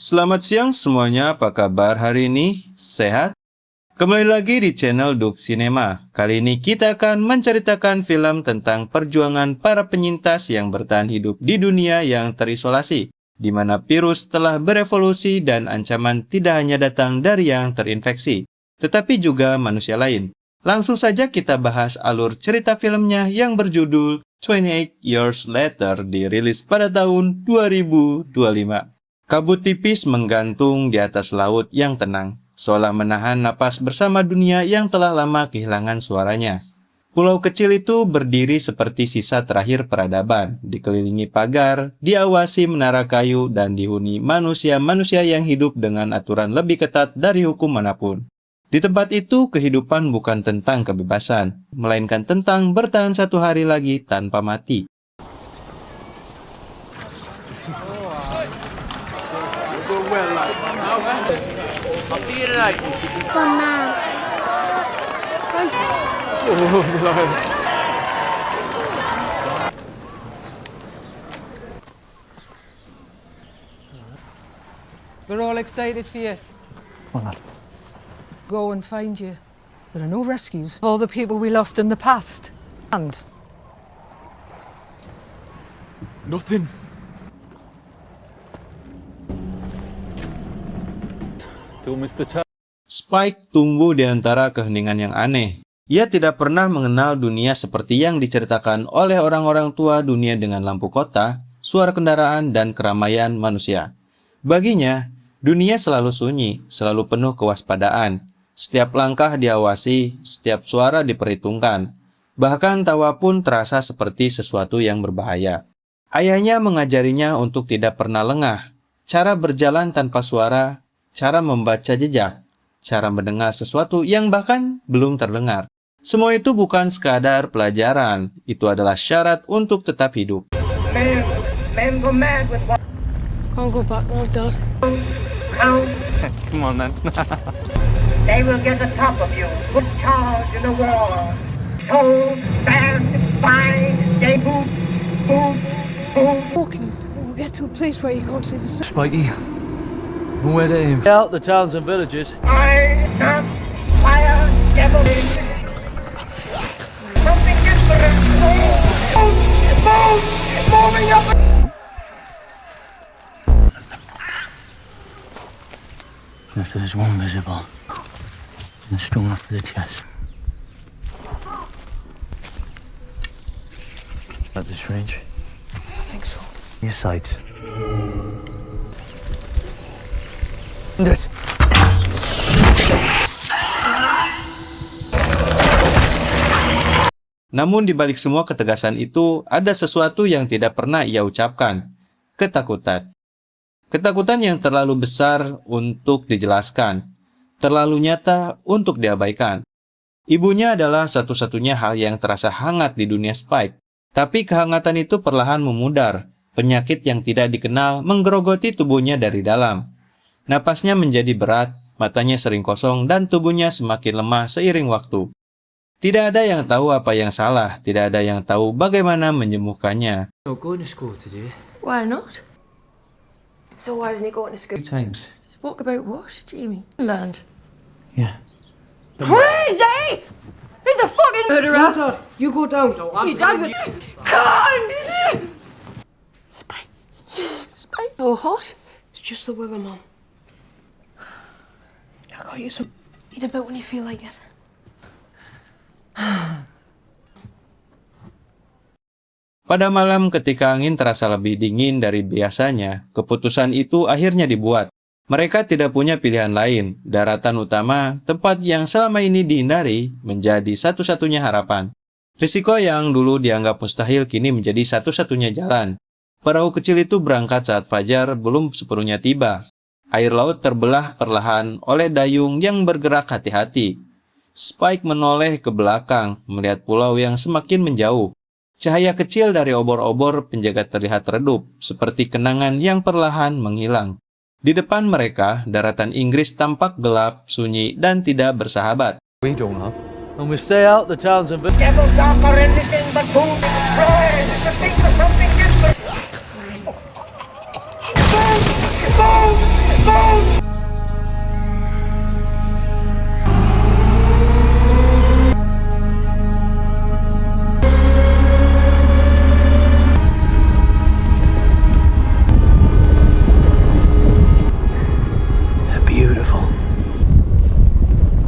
Selamat siang semuanya, apa kabar hari ini? Sehat? Kembali lagi di channel Duk Cinema. Kali ini kita akan menceritakan film tentang perjuangan para penyintas yang bertahan hidup di dunia yang terisolasi, di mana virus telah berevolusi dan ancaman tidak hanya datang dari yang terinfeksi, tetapi juga manusia lain. Langsung saja kita bahas alur cerita filmnya yang berjudul 28 Years Later, dirilis pada tahun 2025. Kabut tipis menggantung di atas laut yang tenang, seolah menahan napas bersama dunia yang telah lama kehilangan suaranya. Pulau kecil itu berdiri seperti sisa terakhir peradaban, dikelilingi pagar, diawasi menara kayu, dan dihuni manusia-manusia yang hidup dengan aturan lebih ketat dari hukum manapun. Di tempat itu, kehidupan bukan tentang kebebasan, melainkan tentang bertahan satu hari lagi tanpa mati. I'll see you tonight. From Mom. We're all excited for you. Well, lad. Go and find you. There are no rescues of all the people we lost in the past. And Nothing. Go, Mr. Spike tumbuh di antara keheningan yang aneh. Ia tidak pernah mengenal dunia seperti yang diceritakan oleh orang-orang tua dunia dengan lampu kota, suara kendaraan, dan keramaian manusia. Baginya, dunia selalu sunyi, selalu penuh kewaspadaan. Setiap langkah diawasi, setiap suara diperhitungkan. Bahkan tawa pun terasa seperti sesuatu yang berbahaya. Ayahnya mengajarinya untuk tidak pernah lengah. Cara berjalan tanpa suara, cara membaca jejak, cara mendengar sesuatu yang bahkan belum terdengar. Semua itu bukan sekadar pelajaran, itu adalah syarat untuk tetap hidup. Men for man with one can't go back, no, Dad. count. Come on, then. They will get the top of you. Put charge in the war. So fast, fine, they boot, boot, boot. Walking, we'll get to a place where you can't see the sun. Spikey. Where to aim? Out the towns and villages. I not fire devil. Something different. Move, moving up. If there's one visible, then strong enough for the chest. At this range? I think so. Your sights. Namun di balik semua ketegasan itu, ada sesuatu yang tidak pernah ia ucapkan. Ketakutan. Ketakutan yang terlalu besar untuk dijelaskan, terlalu nyata untuk diabaikan. Ibunya adalah satu-satunya hal yang terasa hangat di dunia Spike. Tapi kehangatan itu perlahan memudar. Penyakit yang tidak dikenal menggerogoti tubuhnya dari dalam. Napasnya menjadi berat, matanya sering kosong, dan tubuhnya semakin lemah seiring waktu. Tidak ada yang tahu apa yang salah, tidak ada yang tahu bagaimana menyembuhkannya. You're going to school today? Why not? So why isn't he going to school? 2 times. Spoke about what, Jamie? Land. Yeah. Crazy! He's a fucking murderer! Dad, you go down. Your dad was... Cunt! Spike. Spike. So hot. It's just the weather, Mom. I got you some... Eat a bit when you feel like it. Pada malam ketika angin terasa lebih dingin dari biasanya, keputusan itu akhirnya dibuat. Mereka tidak punya pilihan lain. Daratan utama, tempat yang selama ini dihindari, menjadi satu-satunya harapan. Risiko yang dulu dianggap mustahil kini menjadi satu-satunya jalan. Perahu kecil itu berangkat saat fajar belum sepenuhnya tiba. Air laut terbelah perlahan oleh dayung yang bergerak hati-hati. Spike menoleh ke belakang, melihat pulau yang semakin menjauh. Cahaya kecil dari obor-obor penjaga terlihat redup, seperti kenangan yang perlahan menghilang. Di depan mereka, daratan Inggris tampak gelap, sunyi, dan tidak bersahabat. We don't have. And we stay out the towns and villages. Devils are anything but food. Try to think of something different. Move, move, They're beautiful.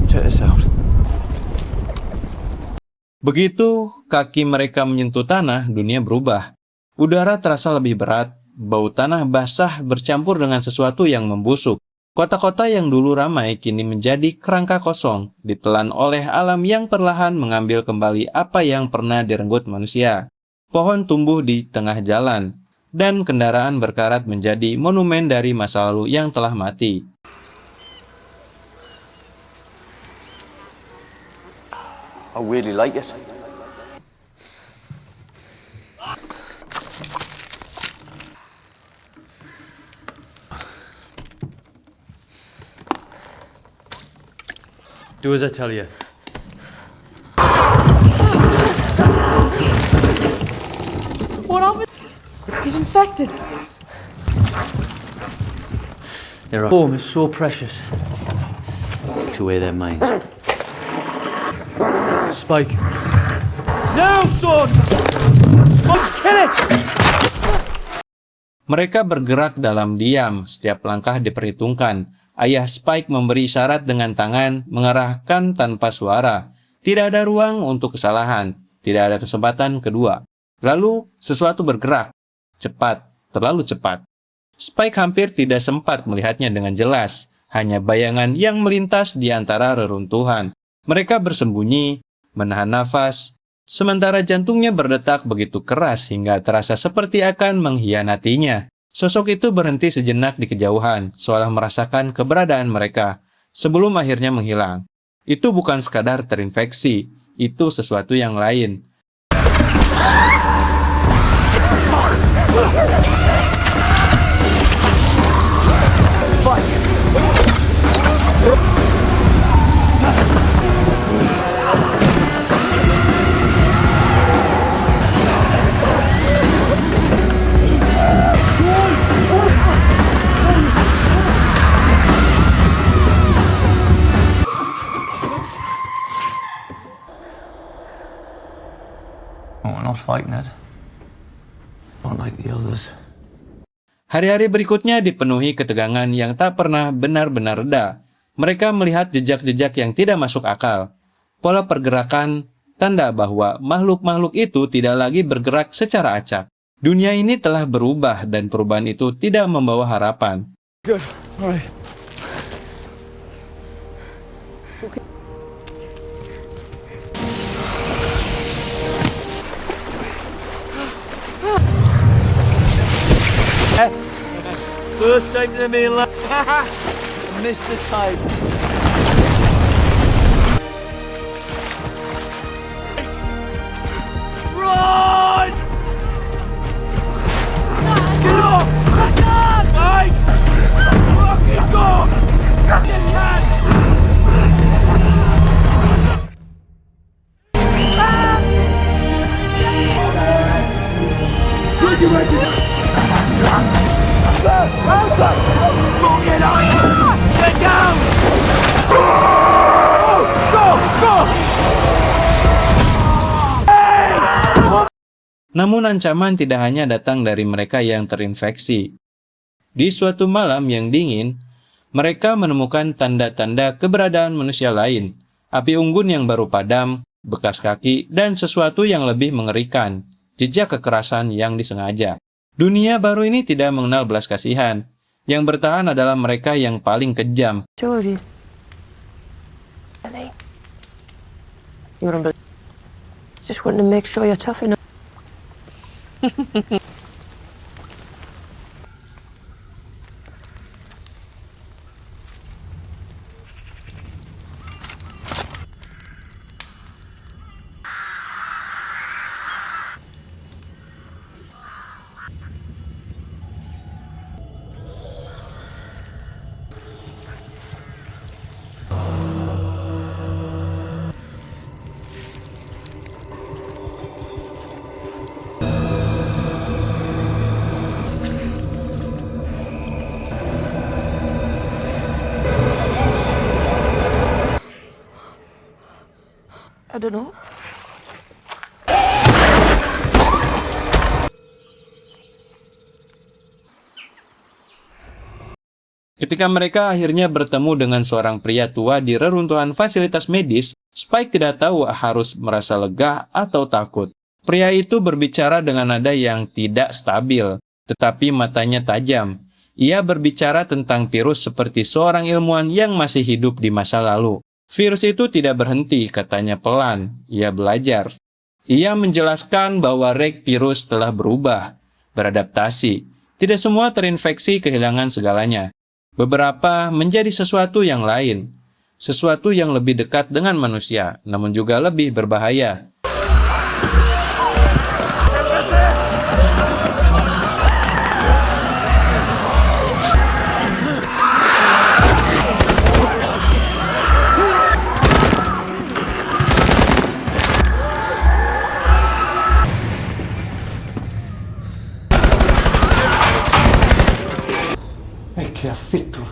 Check this out. Begitu kaki mereka menyentuh tanah, dunia berubah. Udara terasa lebih berat, bau tanah basah bercampur dengan sesuatu yang membusuk. Kota-kota yang dulu ramai kini menjadi kerangka kosong, ditelan oleh alam yang perlahan mengambil kembali apa yang pernah direnggut manusia. Pohon tumbuh di tengah jalan, dan kendaraan berkarat menjadi monumen dari masa lalu yang telah mati. I really like it. Do as I tell you. What happened? He's infected. Their home is so precious. Takes away their minds. Spike. Now, son! Spike, kill it! Mereka bergerak dalam diam, setiap langkah diperhitungkan. Ayah Spike memberi isyarat dengan tangan, mengarahkan tanpa suara. Tidak ada ruang untuk kesalahan, tidak ada kesempatan kedua. Lalu, sesuatu bergerak. Cepat, terlalu cepat. Spike hampir tidak sempat melihatnya dengan jelas. Hanya bayangan yang melintas di antara reruntuhan. Mereka bersembunyi, menahan nafas, sementara jantungnya berdetak begitu keras hingga terasa seperti akan mengkhianatinya. Sosok itu berhenti sejenak di kejauhan, seolah merasakan keberadaan mereka, sebelum akhirnya menghilang. Itu bukan sekadar terinfeksi, itu sesuatu yang lain. Oh, we're not fighting it. Not like the others. Hari-hari berikutnya dipenuhi ketegangan yang tak pernah benar-benar reda. Mereka melihat jejak-jejak yang tidak masuk akal. Pola pergerakan, tanda bahwa makhluk-makhluk itu tidak lagi bergerak secara acak. Dunia ini telah berubah dan perubahan itu tidak membawa harapan. Good. All right. First time to me, I missed the time. Run! Get up! Spike! Fucking go! You can! Get down! Go! Go! Namun ancaman tidak hanya datang dari mereka yang terinfeksi. Di suatu malam yang dingin, mereka menemukan tanda-tanda keberadaan manusia lain. Api unggun yang baru padam, bekas kaki, dan sesuatu yang lebih mengerikan, jejak kekerasan yang disengaja. Dunia baru ini tidak mengenal belas kasihan. Yang bertahan adalah mereka yang paling kejam. Two of you. Ellie. You're unbelievable. Just wanting to make sure you're tough enough. I don't know. Ketika mereka akhirnya bertemu dengan seorang pria tua di reruntuhan fasilitas medis, Spike tidak tahu harus merasa lega atau takut. Pria itu berbicara dengan nada yang tidak stabil, tetapi matanya tajam. Ia berbicara tentang virus seperti seorang ilmuwan yang masih hidup di masa lalu. Virus itu tidak berhenti, katanya pelan. Ia belajar. Ia menjelaskan bahwa rek virus telah berubah, beradaptasi. Tidak semua terinfeksi kehilangan segalanya. Beberapa menjadi sesuatu yang lain, sesuatu yang lebih dekat dengan manusia, namun juga lebih berbahaya. Che ha fatto?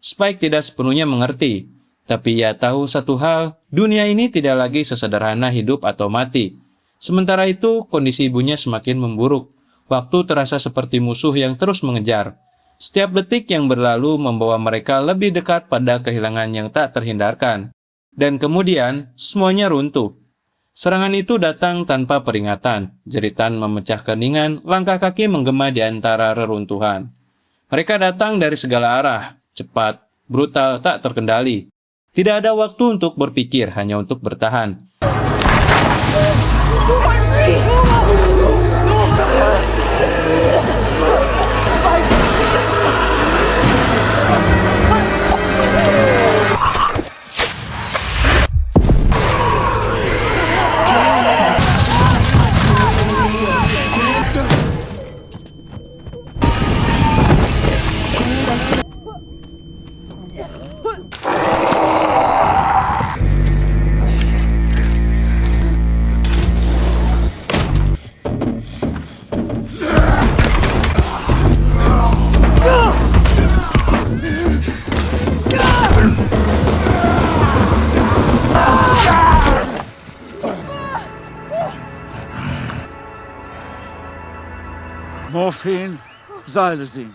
Spike tidak sepenuhnya mengerti, tapi ia tahu satu hal, dunia ini tidak lagi sesederhana hidup atau mati. Sementara itu, kondisi ibunya semakin memburuk. Waktu terasa seperti musuh yang terus mengejar. Setiap detik yang berlalu membawa mereka lebih dekat pada kehilangan yang tak terhindarkan. Dan kemudian, semuanya runtuh. Serangan itu datang tanpa peringatan. Jeritan memecah keningan, langkah kaki menggema di antara reruntuhan. Mereka datang dari segala arah, cepat, brutal, tak terkendali. Tidak ada waktu untuk berpikir, hanya untuk bertahan. Morphine, xylazine.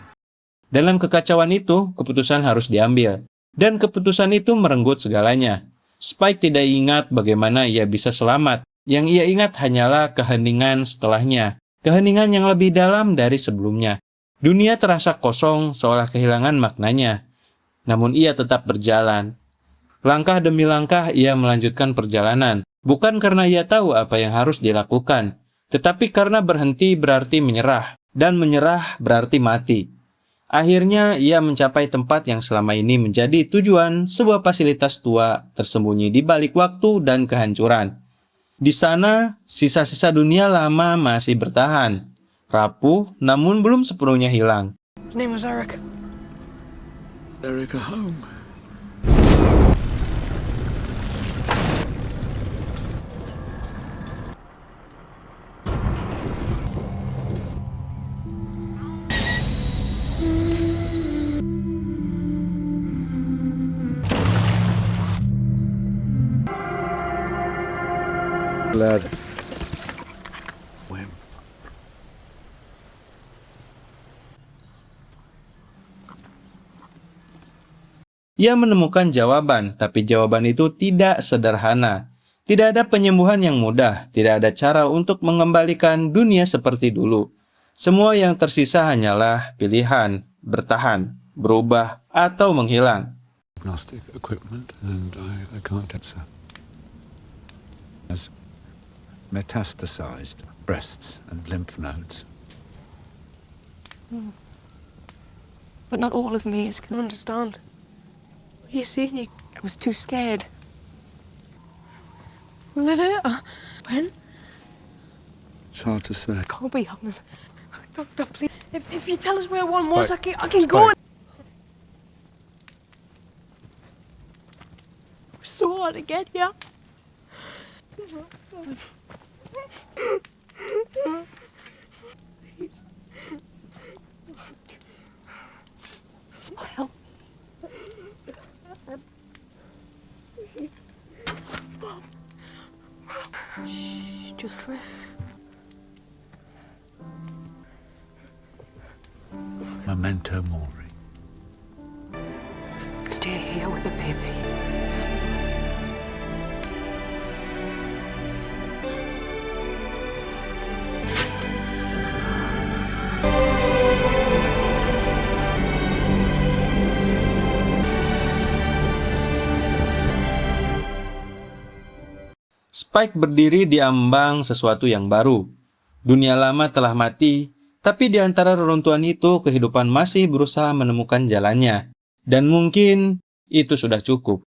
Dalam kekacauan itu, keputusan harus diambil. Dan keputusan itu merenggut segalanya. Spike tidak ingat bagaimana ia bisa selamat. Yang ia ingat hanyalah keheningan setelahnya. Keheningan yang lebih dalam dari sebelumnya. Dunia terasa kosong seolah kehilangan maknanya. Namun ia tetap berjalan. Langkah demi langkah ia melanjutkan perjalanan. Bukan karena ia tahu apa yang harus dilakukan. Tetapi karena berhenti berarti menyerah. Dan menyerah berarti mati. Akhirnya ia mencapai tempat yang selama ini menjadi tujuan, sebuah fasilitas tua tersembunyi di balik waktu dan kehancuran. Di sana, sisa-sisa dunia lama masih bertahan, rapuh namun belum sepenuhnya hilang. His name was Eric. Eric home. Lad. Ia menemukan jawaban, tapi jawaban itu tidak sederhana. Tidak ada penyembuhan yang mudah, tidak ada cara untuk mengembalikan dunia seperti dulu. Semua yang tersisa hanyalah pilihan, bertahan, berubah, atau menghilang. Diagnostic equipment, and I can't answer. As metastasized breasts and lymph nodes. But not all of me is can understand. What are you saying? I was too scared. Will it hurt? When? It's hard to say. Can't be happening. Doctor, please. If you tell us where one was, I Spike. can go. Spike. so hard to get here. Smile. Shh, just rest. Memento mori. Stay here with the baby. Spike berdiri di ambang sesuatu yang baru. Dunia lama telah mati, tapi di antara reruntuhan itu kehidupan masih berusaha menemukan jalannya. Dan mungkin itu sudah cukup.